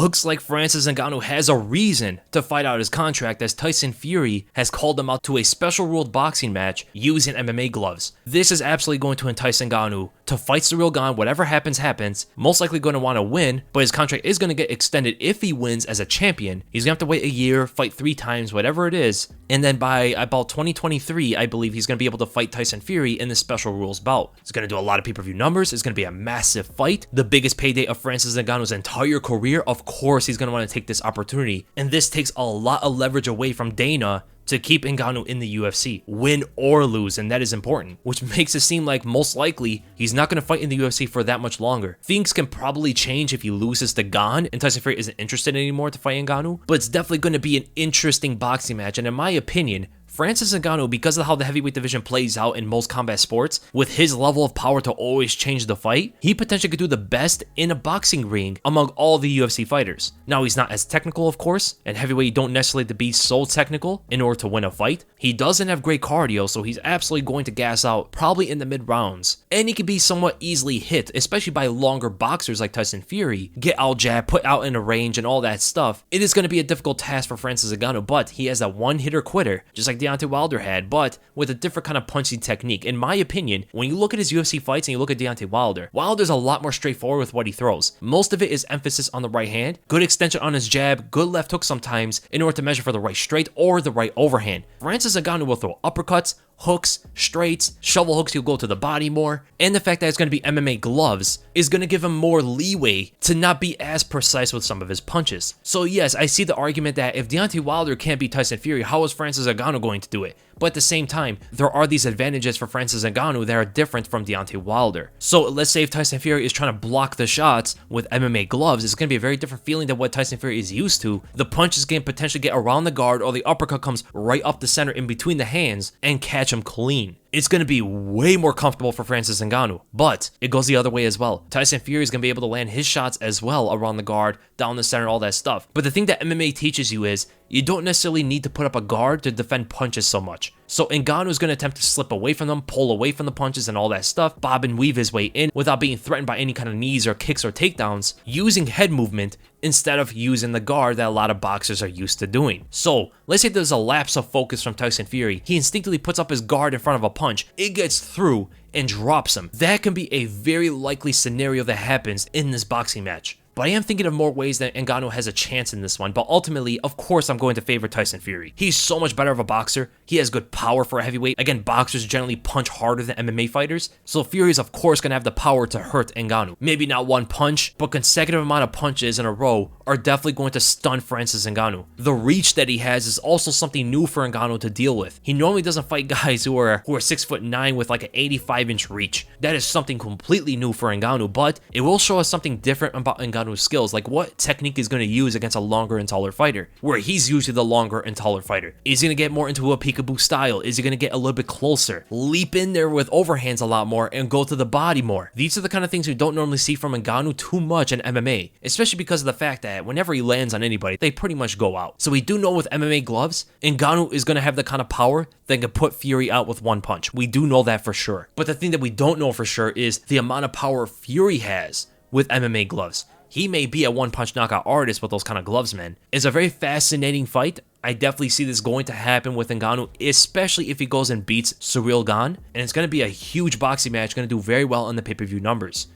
looks like Francis Ngannou has a reason to fight out his contract, as Tyson Fury has called him out to a special ruled boxing match using MMA gloves. This is absolutely going to entice Ngannou to fight Ciryl Gane. Whatever happens, happens. Most likely going to want to win, but his contract is going to get extended if he wins as a champion. He's going to have to wait a year, fight 3 times, whatever it is, and then by about 2023, I believe he's going to be able to fight Tyson Fury in the special rules bout. It's going to do a lot of pay-per-view numbers. It's going to be a massive fight. The biggest payday of Francis Ngannou's entire career. Of course, he's going to want to take this opportunity, and this takes a lot of leverage away from Dana to keep Ngannou in the UFC, win or lose, and that is important, which makes it seem like most likely he's not going to fight in the UFC for that much longer. Things can probably change if he loses to Gane and Tyson Fury isn't interested anymore to fight Ngannou, but it's definitely going to be an interesting boxing match, and in my opinion, Francis Ngannou, because of how the heavyweight division plays out in most combat sports, with his level of power to always change the fight, he potentially could do the best in a boxing ring among all the UFC fighters. Now, he's not as technical, of course, and heavyweight don't necessarily have to be so technical in order to win a fight. He doesn't have great cardio, so he's absolutely going to gas out probably in the mid-rounds. And he can be somewhat easily hit, especially by longer boxers like Tyson Fury, get out jab, put out in a range, and all that stuff. It is going to be a difficult task for Francis Ngannou, but he has that one-hitter quitter, just like Deontay Wilder had, but with a different kind of punching technique. In my opinion, when you look at his UFC fights and you look at Deontay Wilder, Wilder's a lot more straightforward with what he throws. Most of it is emphasis on the right hand, good extension on his jab, good left hook sometimes in order to measure for the right straight or the right overhand. Francis Ngannou will throw uppercuts, hooks, straights, shovel hooks, he'll go to the body more, and the fact that it's going to be MMA gloves is going to give him more leeway to not be as precise with some of his punches. So yes, I see the argument that if Deontay Wilder can't beat Tyson Fury, how is Francis Ngannou going to do it? But at the same time, there are these advantages for Francis Ngannou that are different from Deontay Wilder. So let's say if Tyson Fury is trying to block the shots with MMA gloves, it's going to be a very different feeling than what Tyson Fury is used to. The punches can potentially get around the guard, or the uppercut comes right up the center in between the hands and catch him clean. It's going to be way more comfortable for Francis Ngannou, but it goes the other way as well. Tyson Fury is going to be able to land his shots as well around the guard, down the center, all that stuff. But the thing that MMA teaches you is you don't necessarily need to put up a guard to defend punches so much. So Ngannou is going to attempt to slip away from them, pull away from the punches and all that stuff, bob and weave his way in without being threatened by any kind of knees or kicks or takedowns, using head movement instead of using the guard that a lot of boxers are used to doing. So let's say there's a lapse of focus from Tyson Fury. He instinctively puts up his guard in front of a punch. It gets through and drops him. That can be a very likely scenario that happens in this boxing match. But I am thinking of more ways that Ngannou has a chance in this one. But ultimately, of course, I'm going to favor Tyson Fury. He's so much better of a boxer. He has good power for a heavyweight. Again, boxers generally punch harder than MMA fighters. So Fury is, of course, going to have the power to hurt Ngannou. Maybe not one punch, but consecutive amount of punches in a row are definitely going to stun Francis Ngannou. The reach that he has is also something new for Ngannou to deal with. He normally doesn't fight guys who are 6'9" with like an 85-inch reach. That is something completely new for Ngannou, but it will show us something different about Ngannou's skills, like what technique he's going to use against a longer and taller fighter, where he's usually the longer and taller fighter. Is he going to get more into a peekaboo style? Is he going to get a little bit closer, leap in there with overhands a lot more, and go to the body more? These are the kind of things we don't normally see from Ngannou too much in MMA, especially because of the fact that whenever he lands on anybody, they pretty much go out. So we do know with MMA gloves, Ngannou is going to have the kind of power that can put Fury out with one punch. We do know that for sure. But the thing that we don't know for sure is the amount of power Fury has with MMA gloves. He may be a one-punch knockout artist with those kind of gloves, man. It's a very fascinating fight. I definitely see this going to happen with Ngannou, especially if he goes and beats Ciryl Gane. And it's going to be a huge boxing match, going to do very well in the pay-per-view numbers.